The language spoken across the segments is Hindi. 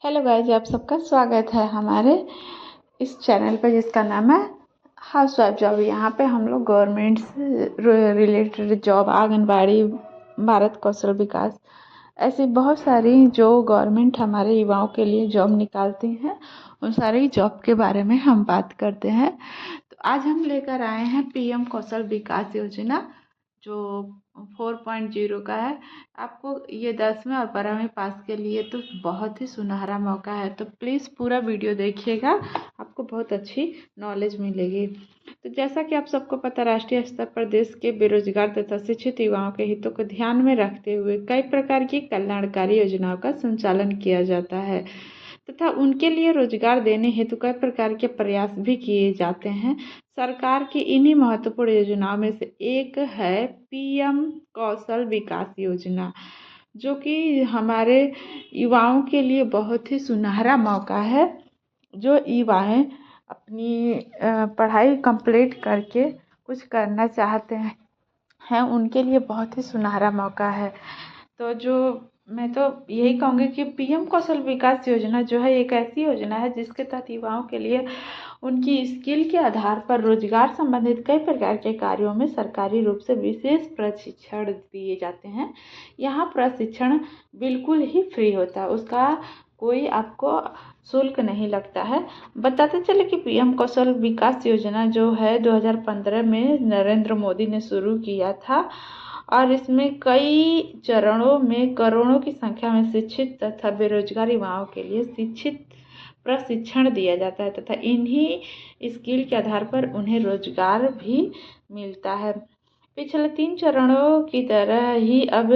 हेलो गाइस, आप सबका स्वागत है हमारे इस चैनल पर जिसका नाम है हाउस वाइफ जॉब। यहाँ पे हम लोग गवर्नमेंट से रिलेटेड जॉब, आंगनबाड़ी, भारत कौशल विकास, ऐसी बहुत सारी जो गवर्नमेंट हमारे युवाओं के लिए जॉब निकालती हैं उन सारी जॉब के बारे में हम बात करते हैं। तो आज हम लेकर आए हैं पीएम कौशल विकास योजना जो 4.0 का है। आपको ये 10वीं और 12वीं पास के लिए तो बहुत ही सुनहरा मौका है, तो प्लीज़ पूरा वीडियो देखिएगा, आपको बहुत अच्छी नॉलेज मिलेगी। तो जैसा कि आप सबको पता, राष्ट्रीय स्तर पर देश के बेरोजगार तथा शिक्षित युवाओं के हितों को ध्यान में रखते हुए कई प्रकार की कल्याणकारी योजनाओं का संचालन किया जाता है तथा उनके लिए रोजगार देने हेतु कई प्रकार के प्रयास भी किए जाते हैं। सरकार की इन्हीं महत्वपूर्ण योजनाओं में से एक है पीएम कौशल विकास योजना, जो कि हमारे युवाओं के लिए बहुत ही सुनहरा मौका है। जो युवाएं अपनी पढ़ाई कंप्लीट करके कुछ करना चाहते हैं उनके लिए बहुत ही सुनहरा मौका है। तो मैं तो यही कहूँगी कि पीएम कौशल विकास योजना जो है एक ऐसी योजना है जिसके तहत युवाओं के लिए उनकी स्किल के आधार पर रोजगार संबंधित कई प्रकार के कार्यों में सरकारी रूप से विशेष प्रशिक्षण दिए जाते हैं। यहाँ प्रशिक्षण बिल्कुल ही फ्री होता है, उसका कोई आपको शुल्क नहीं लगता है। बताते चले कि पीएम कौशल विकास योजना जो है 2015 में नरेंद्र मोदी ने शुरू किया था और इसमें कई चरणों में करोड़ों की संख्या में शिक्षित तथा बेरोजगार युवाओं के लिए शिक्षित प्रशिक्षण दिया जाता है तथा इन्हीं स्किल के आधार पर उन्हें रोजगार भी मिलता है। पिछले 3 चरणों की तरह ही अब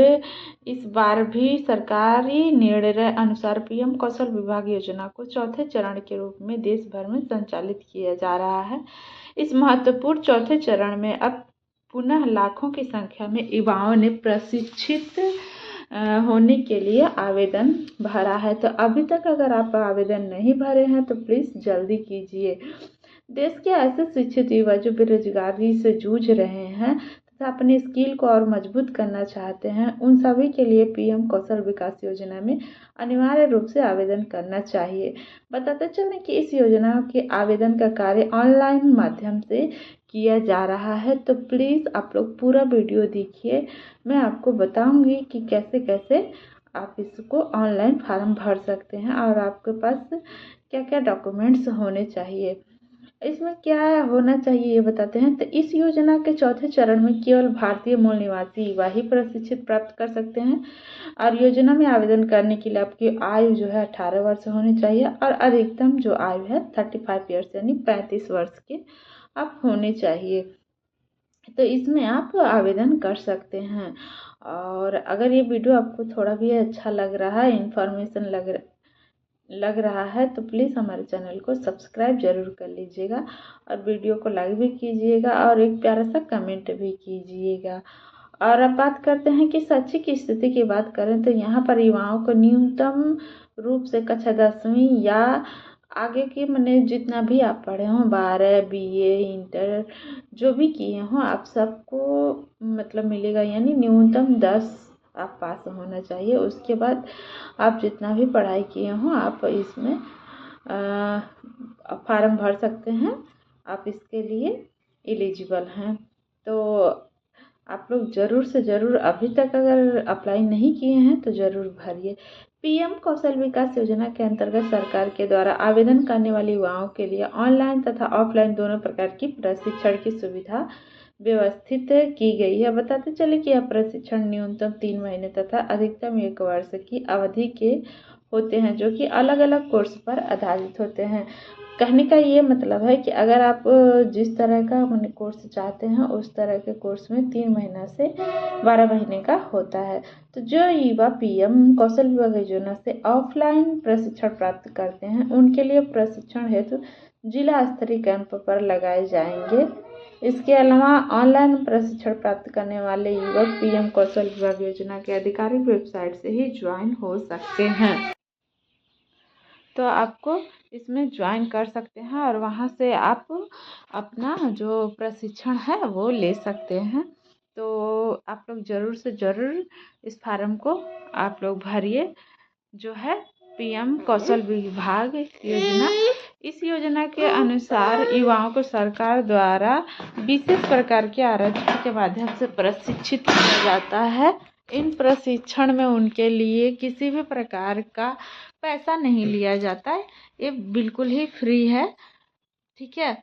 इस बार भी सरकारी निर्णय अनुसार पीएम कौशल विभाग योजना को चौथे चरण के रूप में देश भर में संचालित किया जा रहा है। इस महत्वपूर्ण चौथे चरण में अब पुनः लाखों की संख्या में युवाओं ने प्रशिक्षित होने के लिए आवेदन भरा है। तो अभी तक अगर आप आवेदन नहीं भरे हैं तो प्लीज़ जल्दी कीजिए। देश के ऐसे शिक्षित युवा जो बेरोजगारी से जूझ रहे हैं तथा अपनी स्किल को और मजबूत करना चाहते हैं, उन सभी के लिए पीएम कौशल विकास योजना में अनिवार्य रूप से आवेदन करना चाहिए। बताते चलें कि इस योजना के आवेदन का कार्य ऑनलाइन माध्यम से किया जा रहा है, तो प्लीज़ आप लोग पूरा वीडियो देखिए। मैं आपको बताऊंगी कि कैसे कैसे आप इसको ऑनलाइन फॉर्म भर सकते हैं और आपके पास क्या क्या डॉक्यूमेंट्स होने चाहिए। इसमें क्या होना चाहिए ये बताते हैं। तो इस योजना के चौथे चरण में केवल भारतीय मूल निवासी युवा ही प्रशिक्षित प्राप्त कर सकते हैं और योजना में आवेदन करने के लिए आपकी आयु जो है 18 वर्ष होनी चाहिए और अधिकतम जो आयु है 35 ईयर्स यानी 35 वर्ष के आप होने चाहिए। तो इसमें आप आवेदन कर सकते हैं। और अगर ये वीडियो आपको थोड़ा भी अच्छा लग रहा है, इन्फॉर्मेशन लग रहा है, तो प्लीज़ हमारे चैनल को सब्सक्राइब ज़रूर कर लीजिएगा और वीडियो को लाइक भी कीजिएगा और एक प्यारा सा कमेंट भी कीजिएगा। और अब बात करते हैं कि शैक्षिक स्थिति की बात करें तो यहाँ पर युवाओं को न्यूनतम रूप से कक्षा 10वीं या आगे की मैंने जितना भी आप पढ़े हों, 12 बीए इंटर जो भी किए हों, आप सबको मतलब मिलेगा, यानी न्यूनतम 10 आप पास होना चाहिए। उसके बाद आप जितना भी पढ़ाई किए हों आप इसमें फॉर्म भर सकते हैं, आप इसके लिए एलिजिबल हैं। तो आप लोग ज़रूर से ज़रूर अभी तक अगर अप्लाई नहीं किए हैं तो ज़रूर भरिए। पीएम कौशल विकास योजना के अंतर्गत सरकार के द्वारा आवेदन करने वाले युवाओं के लिए ऑनलाइन तथा ऑफलाइन दोनों प्रकार की प्रशिक्षण की सुविधा व्यवस्थित की गई है। बताते चले कि यह प्रशिक्षण न्यूनतम 3 महीने तथा अधिकतम 1 वर्ष की अवधि के होते हैं, जो कि अलग अलग कोर्स पर आधारित होते हैं। कहने का ये मतलब है कि अगर आप जिस तरह का मैंने कोर्स चाहते हैं उस तरह के कोर्स में 3 महीना से 12 महीने का होता है। तो जो युवा पीएम कौशल विकास योजना से ऑफलाइन प्रशिक्षण प्राप्त करते हैं उनके लिए प्रशिक्षण हेतु जिला स्तरीय कैंप पर लगाए जाएंगे। इसके अलावा ऑनलाइन प्रशिक्षण प्राप्त करने वाले युवक पीएम कौशल विकास योजना के आधिकारिक वेबसाइट से ही ज्वाइन हो सकते हैं। तो आपको इसमें ज्वाइन कर सकते हैं और वहाँ से आप अपना जो प्रशिक्षण है वो ले सकते हैं। तो आप लोग ज़रूर से ज़रूर इस फार्म को आप लोग भरिए, जो है पीएम कौशल विभाग योजना। इस योजना के अनुसार युवाओं को सरकार द्वारा विशेष प्रकार के आरक्षण के माध्यम से प्रशिक्षित किया जाता है। इन प्रशिक्षण में उनके लिए किसी भी प्रकार का पैसा नहीं लिया जाता है, ये बिल्कुल ही फ्री है, ठीक है।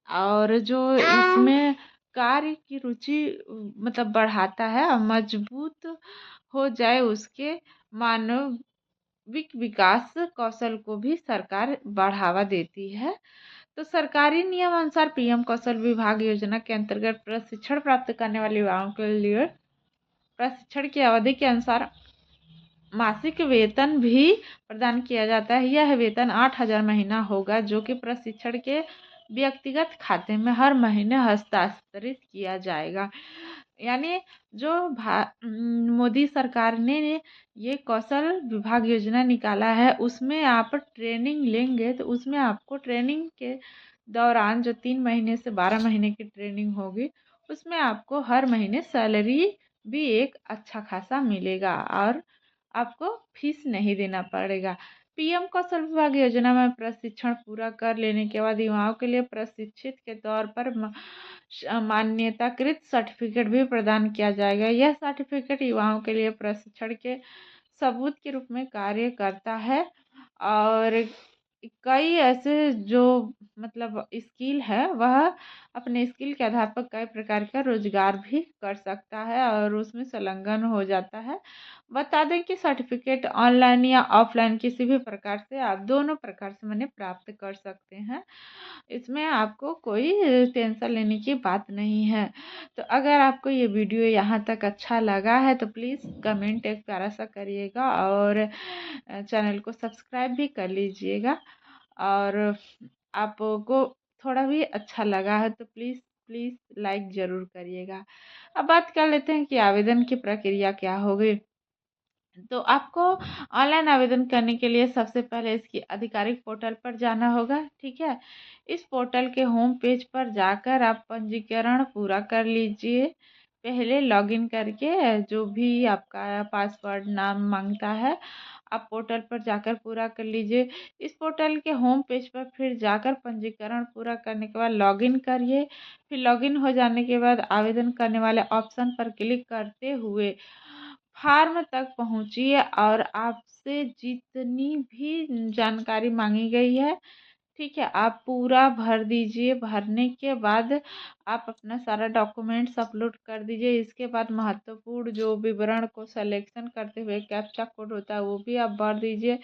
और जो इसमें कार्य की रुचि मतलब बढ़ाता है और मजबूत हो जाए उसके मानविक विकास कौशल को भी सरकार बढ़ावा देती है। तो सरकारी नियम अनुसार पीएम कौशल विभाग योजना के अंतर्गत प्रशिक्षण प्राप्त करने वाले युवाओं के लिए प्रशिक्षण की अवधि के अनुसार मासिक वेतन भी प्रदान किया जाता है। यह वेतन 8,000 महीना होगा, जो कि प्रशिक्षण के व्यक्तिगत खाते में हर महीने हस्तांतरित किया जाएगा। यानी जो मोदी सरकार ने ये कौशल विभाग योजना निकाला है, उसमें आप ट्रेनिंग लेंगे तो उसमें आपको ट्रेनिंग के दौरान जो 3 महीने से 12 महीने की ट्रेनिंग होगी, उसमें आपको हर महीने सैलरी भी एक अच्छा खासा मिलेगा और आपको फीस नहीं देना पड़ेगा। पीएम कौशल विभाग योजना में प्रशिक्षण पूरा कर लेने के बाद युवाओं के लिए प्रशिक्षित के तौर पर मान्यताकृत सर्टिफिकेट भी प्रदान किया जाएगा। यह सर्टिफिकेट युवाओं के लिए प्रशिक्षण के सबूत के रूप में कार्य करता है और कई ऐसे जो मतलब स्किल है, वह अपने स्किल के आधार पर कई प्रकार का रोजगार भी कर सकता है और उसमें संलग्न हो जाता है। बता दें कि सर्टिफिकेट ऑनलाइन या ऑफलाइन किसी भी प्रकार से आप दोनों प्रकार से मैंने प्राप्त कर सकते हैं। इसमें आपको कोई टेंशन लेने की बात नहीं है। तो अगर आपको ये वीडियो यहाँ तक अच्छा लगा है तो प्लीज़ कमेंट एक प्यारा सा करिएगा और चैनल को सब्सक्राइब भी कर लीजिएगा। और आपको थोड़ा भी अच्छा लगा है तो प्लीज़ प्लीज़ लाइक ज़रूर करिएगा। अब बात कर लेते हैं कि आवेदन की प्रक्रिया क्या होगी। तो आपको ऑनलाइन आवेदन करने के लिए सबसे पहले इसकी आधिकारिक पोर्टल पर जाना होगा, ठीक है। इस पोर्टल के होम पेज पर जाकर आप पंजीकरण पूरा कर लीजिए। पहले लॉगिन करके जो भी आपका पासवर्ड नाम मांगता है, आप पोर्टल पर जाकर पूरा कर लीजिए। इस पोर्टल के होम पेज पर फिर जाकर पंजीकरण पूरा करने के बाद लॉगिन करिए। फिर लॉगिन हो जाने के बाद आवेदन करने वाले ऑप्शन पर क्लिक करते हुए फार्म तक पहुँचिए और आपसे जितनी भी जानकारी मांगी गई है, ठीक है, आप पूरा भर दीजिए। भरने के बाद आप अपना सारा डॉक्यूमेंट्स अपलोड कर दीजिए। इसके बाद महत्वपूर्ण जो विवरण को सिलेक्शन करते हुए कैप्चा कोड होता है वो भी आप भर दीजिए।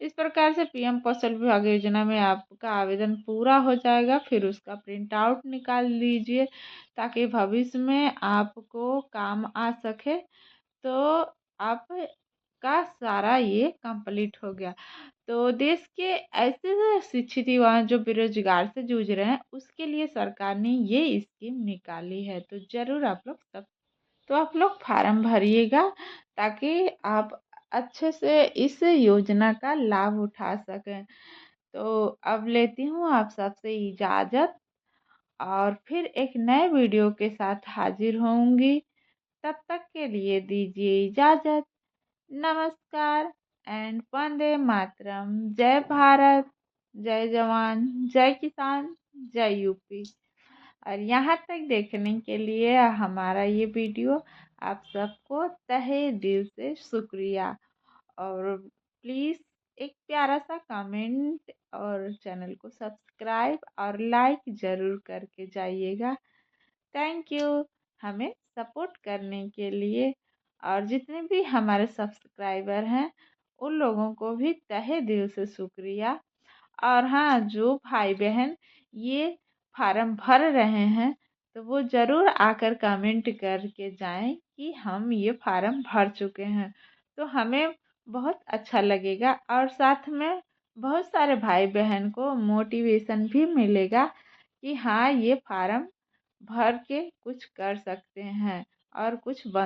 इस प्रकार से पीएम कौशल विभाग योजना में आपका आवेदन पूरा हो जाएगा। फिर उसका प्रिंट आउट निकाल लीजिए ताकि भविष्य में आपको काम आ सके। तो आपका सारा ये कंप्लीट हो गया। तो देश के ऐसे शिक्षित युवा जो बेरोजगार से जूझ रहे हैं, उसके लिए सरकार ने ये स्कीम निकाली है। तो ज़रूर आप लोग फार्म भरिएगा ताकि आप अच्छे से इस योजना का लाभ उठा सकें। तो अब लेती हूँ आप सबसे इजाज़त और फिर एक नए वीडियो के साथ हाजिर होंगी। तब तक के लिए दीजिए इजाज़त। नमस्कार एंड वंदे मातरम। जय भारत, जय जवान, जय किसान, जय यूपी। और यहाँ तक देखने के लिए हमारा ये वीडियो आप सबको तहे दिल से शुक्रिया। और प्लीज़ एक प्यारा सा कमेंट और चैनल को सब्सक्राइब और लाइक ज़रूर करके जाइएगा। थैंक यू हमें सपोर्ट करने के लिए। और जितने भी हमारे सब्सक्राइबर हैं उन लोगों को भी तहे दिल से शुक्रिया। और हाँ, जो भाई बहन ये फार्म भर रहे हैं तो वो ज़रूर आकर कमेंट करके जाएं कि हम ये फार्म भर चुके हैं। तो हमें बहुत अच्छा लगेगा और साथ में बहुत सारे भाई बहन को मोटिवेशन भी मिलेगा कि हाँ, ये फार्म भर के कुछ कर सकते हैं और कुछ बन